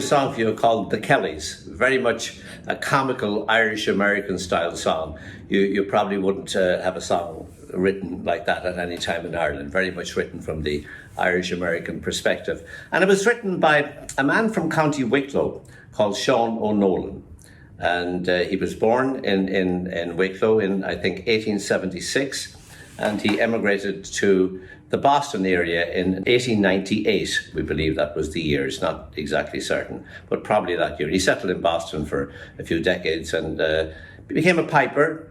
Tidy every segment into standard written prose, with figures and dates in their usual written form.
song for you called The Kellys, very much a comical Irish-American style song. You probably wouldn't have a song written like that at any time in Ireland, very much written from the Irish-American perspective. And it was written by a man from County Wicklow called Shaun O'Nolan. And he was born in Wicklow in, I think, 1876, and he emigrated to the Boston area in 1898. We believe that was the year. It's not exactly certain, but probably that year. He settled in Boston for a few decades and became a piper.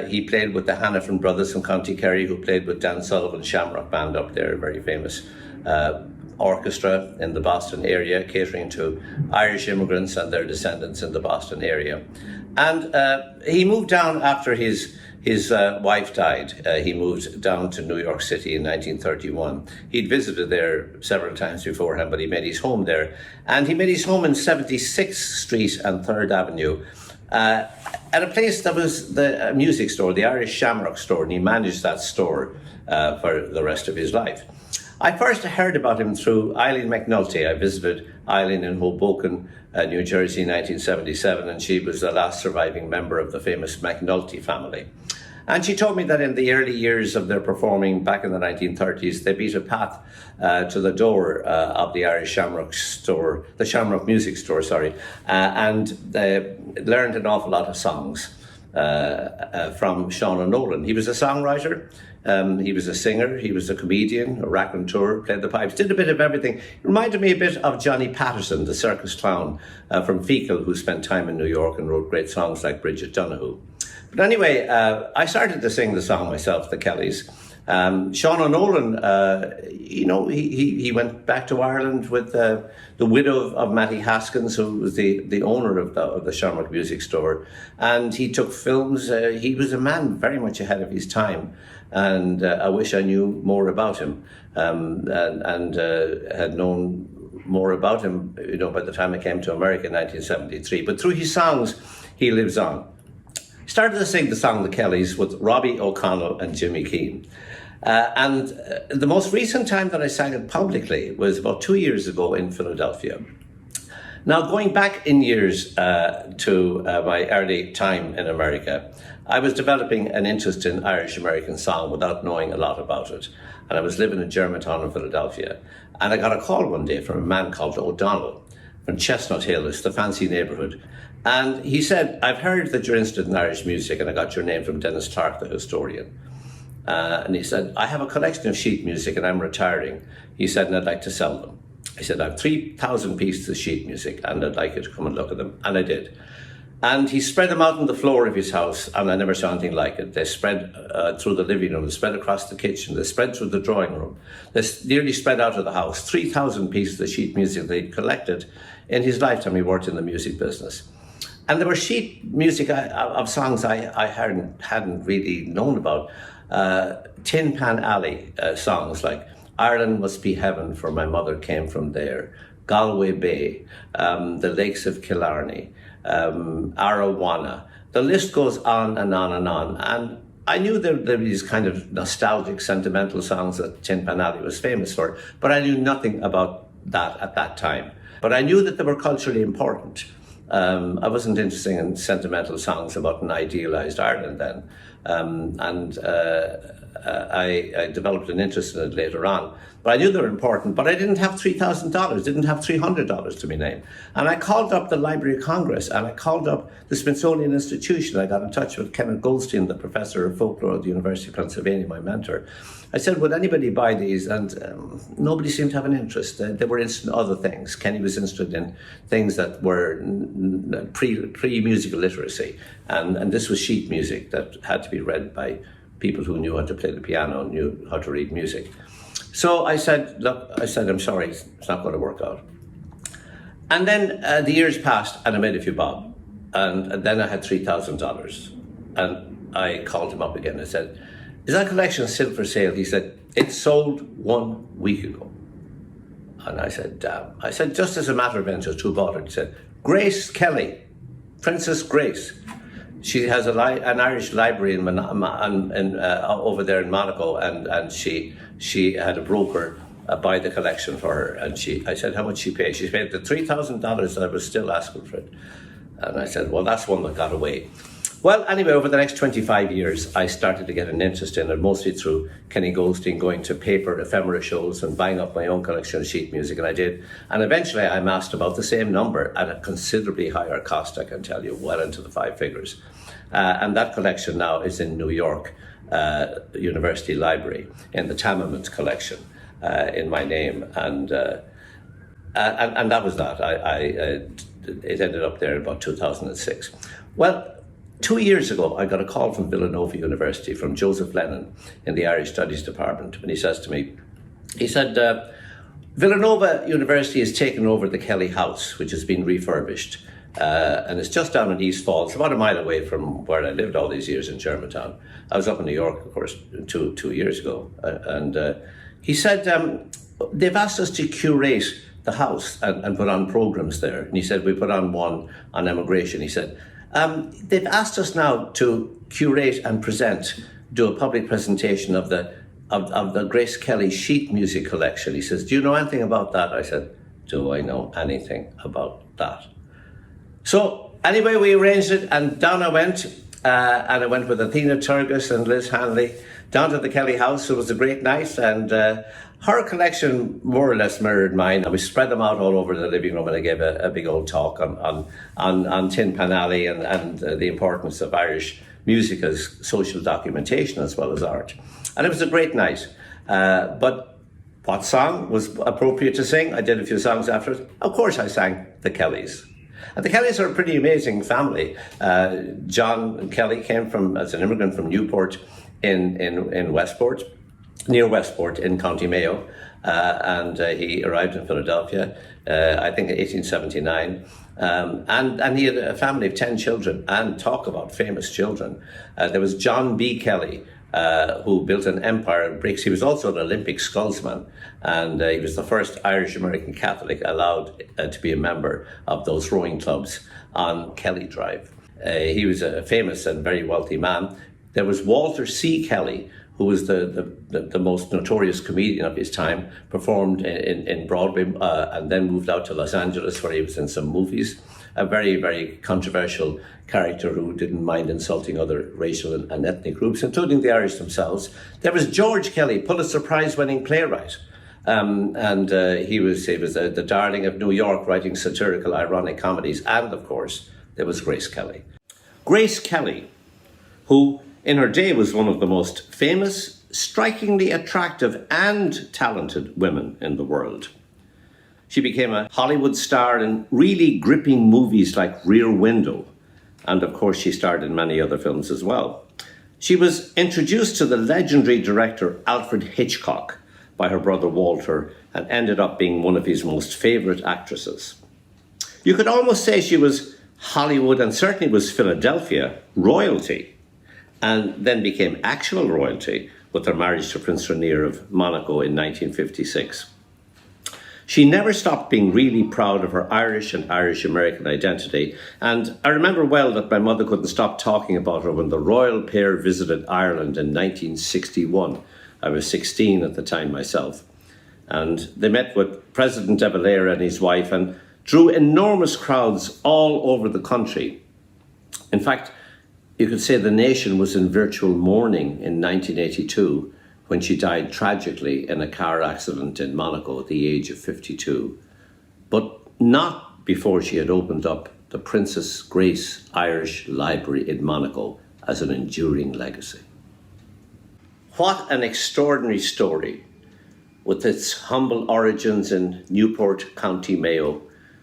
He played with the Hannafin Brothers from County Kerry, who played with Dan Sullivan's Shamrock Band up there, a very famous orchestra in the Boston area, catering to Irish immigrants and their descendants in the Boston area. And he moved down after his wife died. He moved down to New York City in 1931. He'd visited there several times beforehand, but he made his home there. And he made his home in 76th Street and 3rd Avenue at a place that was the music store, the Irish Shamrock store, and he managed that store for the rest of his life. I first heard about him through Eileen McNulty. I visited Eileen in Hoboken, New Jersey in 1977, and she was the last surviving member of the famous McNulty family. And she told me that in the early years of their performing back in the 1930s, they beat a path to the door of the Irish Shamrock store, the Shamrock Music Store, and they learned an awful lot of songs from Shaun O'Nolan. He was a songwriter. He was a singer, he was a comedian, a raconteur, played the pipes, did a bit of everything. He reminded me a bit of Johnny Patterson, the circus clown from Fecal, who spent time in New York and wrote great songs like Bridget Donahue. But anyway, I started to sing the song myself, The Kellys. Shaun O'Nolan, he went back to Ireland with the widow of Matty Haskins, who was the owner of the Shamrock Music Store. And he took films. He was a man very much ahead of his time. And I wish I knew more about him and had known more about him, by the time I came to America in 1973. But through his songs, he lives on. Started to sing the song The Kellys with Robbie O'Connell and Jimmy Keane. And the most recent time that I sang it publicly was about 2 years ago in Philadelphia. Now, going back in years to my early time in America, I was developing an interest in Irish-American song without knowing a lot about it. And I was living in Germantown in Philadelphia. And I got a call one day from a man called O'Donnell from Chestnut Hill. It's the fancy neighbourhood. And he said, I've heard that you're interested in Irish music, and I got your name from Dennis Clark, the historian. And he said, I have a collection of sheet music and I'm retiring. He said, and I'd like to sell them. I said, I have 3,000 pieces of sheet music and I'd like you to come and look at them. And I did. And he spread them out on the floor of his house, and I never saw anything like it. They spread through the living room, they spread across the kitchen, they spread through the drawing room. They nearly spread out of the house. 3,000 pieces of sheet music that he'd collected in his lifetime. He worked in the music business. And there were sheet music of songs I hadn't really known about. Tin Pan Alley songs like Ireland Must Be Heaven, for my mother came from there, Galway Bay, the Lakes of Killarney, Arawana. The list goes on and on and on. And I knew there were these kind of nostalgic, sentimental songs that Tin Pan Alley was famous for, but I knew nothing about that at that time. But I knew that they were culturally important. I wasn't interested in sentimental songs about an idealized Ireland then. I developed an interest in it later on. But I knew they were important, but I didn't have $3,000, didn't have $300 to my name. And I called up the Library of Congress and I called up the Smithsonian Institution. I got in touch with Kenneth Goldstein, the professor of folklore at the University of Pennsylvania, my mentor. I said, would anybody buy these? And nobody seemed to have an interest. They were interested in other things. Kenny was interested in things that were pre-musical literacy. And this was sheet music that had to be read by people who knew how to play the piano and knew how to read music. So I said, I'm sorry, it's not going to work out. And then the years passed and I made a few bob. And then I had $3,000. And I called him up again and said, is that collection still for sale? He said, it sold 1 week ago. And I said, damn. I said, just as a matter of interest, who bought it? He said, Grace Kelly, Princess Grace. She has an Irish library over there in Monaco, and she had a broker buy the collection for her. And I said, how much she paid? She paid the $3,000 that I was still asking for it. And I said, well, that's one that got away. Well, anyway, over the next 25 years, I started to get an interest in it, mostly through Kenny Goldstein going to paper ephemera shows and buying up my own collection of sheet music, and I did. And eventually I amassed about the same number at a considerably higher cost, I can tell you, well into the 5 figures. And that collection now is in New York University Library in the Tamament collection in my name. And that was that. It ended up there in about 2006. Well, 2 years ago, I got a call from Villanova University, from Joseph Lennon in the Irish Studies Department, and he says to me, he said, Villanova University has taken over the Kelly House, which has been refurbished, and it's just down in East Falls, about a mile away from where I lived all these years in Germantown. I was up in New York, of course, two years ago, and he said, they've asked us to curate the house and put on programs there. And he said, we put on one on emigration. He said, they've asked us now to curate and do a public presentation of the Grace Kelly sheet music collection. He says, do you know anything about that? I said, do I know anything about that? So anyway, we arranged it, and down I went, and I went with Athena Turgis and Liz Hanley down to the Kelly House. It was a great night, and her collection more or less mirrored mine. We spread them out all over the living room, and I gave a big old talk on Tin Pan Alley and the importance of Irish music as social documentation as well as art. And it was a great night. But what song was appropriate to sing? I did a few songs after it. Of course, I sang the Kellys. And the Kellys are a pretty amazing family. John Kelly came as an immigrant from Newport in Westport, near Westport in County Mayo, and he arrived in Philadelphia, I think in 1879, and he had a family of 10 children, and talk about famous children. There was John B. Kelly, who built an empire of bricks. He was also an Olympic sculpsman, and he was the first Irish-American Catholic allowed to be a member of those rowing clubs on Kelly Drive. He was a famous and very wealthy man. There was Walter C. Kelly, who was the most notorious comedian of his time, performed in Broadway and then moved out to Los Angeles, where he was in some movies. A very, very controversial character who didn't mind insulting other racial and ethnic groups, including the Irish themselves. There was George Kelly, Pulitzer Prize-winning playwright. And he was the darling of New York, writing satirical, ironic comedies. And, of course, there was Grace Kelly. Grace Kelly, who in her day was one of the most famous, strikingly attractive and talented women in the world. She became a Hollywood star in really gripping movies like Rear Window, and of course she starred in many other films as well. She was introduced to the legendary director Alfred Hitchcock by her brother Walter, and ended up being one of his most favourite actresses. You could almost say she was Hollywood, and certainly was Philadelphia, royalty, and then became actual royalty with her marriage to Prince Rainier of Monaco in 1956. She never stopped being really proud of her Irish and Irish-American identity, and I remember well that my mother couldn't stop talking about her when the royal pair visited Ireland in 1961. I was 16 at the time myself, and they met with President De Valera and his wife and drew enormous crowds all over the country. In fact, you could say the nation was in virtual mourning in 1982 when she died tragically in a car accident in Monaco at the age of 52, but not before she had opened up the Princess Grace Irish Library in Monaco as an enduring legacy. What an extraordinary story, with its humble origins in Newport, County Mayo,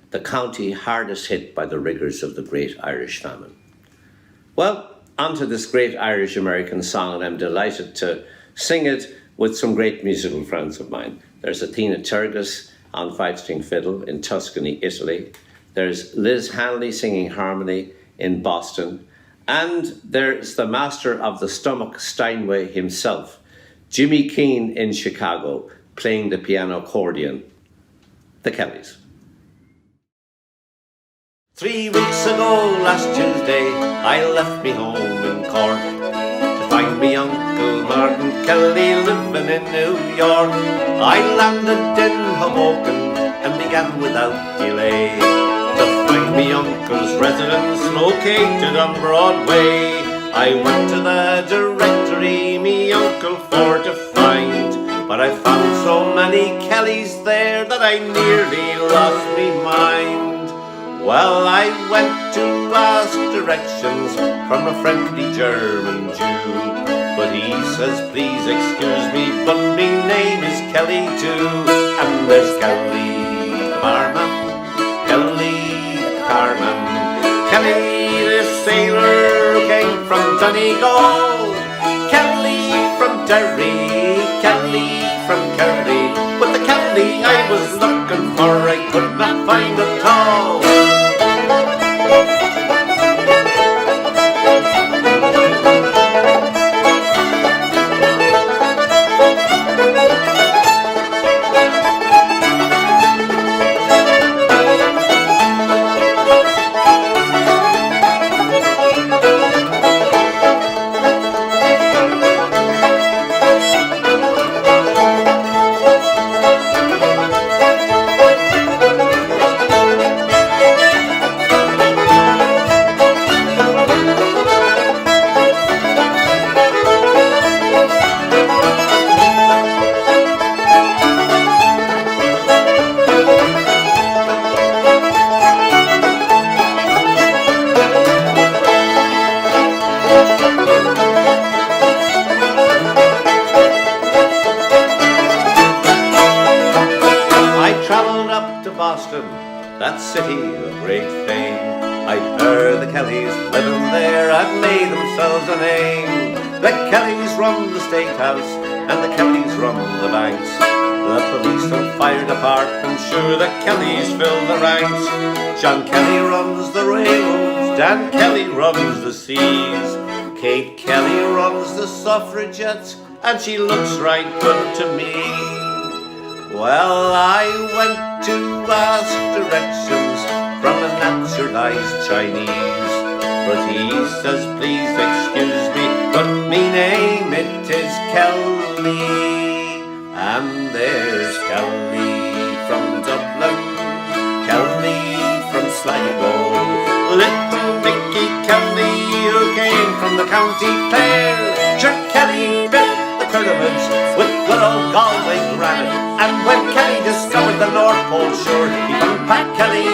the county hardest hit by the rigours of the Great Irish Famine. Well, onto this great Irish-American song, and I'm delighted to sing it with some great musical friends of mine. There's Athena Turgis on five-string fiddle in Tuscany, Italy. There's Liz Hanley singing harmony in Boston. And there's the master of the stomach Steinway himself, Jimmy Keane in Chicago, playing the piano accordion, the Kellys. 3 weeks ago, last Tuesday, I left me home in Cork to find me uncle, Martin Kelly living in New York. I landed in Hoboken and began without delay to find me uncle's residence located on Broadway. I went to the directory me uncle for to find, but I found so many Kellys there that I nearly lost me mind. Well, I went to ask directions from a friendly German Jew, but he says, please excuse me, but me name is Kelly too. And there's Kelly the barman, Kelly the carman, Kelly the sailor who came from Donegal, Kelly from Derry, Kelly from Kerry. But the Kelly I was looking for I could not find at all. Boston, that city of great fame. I'd heard the Kellys living there had made themselves a name. The Kellys run the State House and the Kellys run the banks, the police and fire department, sure the Kellys fill the ranks. John Kelly runs the railroads, Dan Kelly runs the seas, Kate Kelly runs the suffragettes, and she looks right good to me. Well, I went to ask directions from a naturalized Chinese, but he says, please excuse me, but me name it is Kelly. And there's Kelly from Dublin, Kelly from Sligo, little Mickey Kelly who came from the County Clare. Sure, Kelly built the pyramids with good old Galway granite, and when Kelly discovered the North Pole, sure, he found Pat Kelly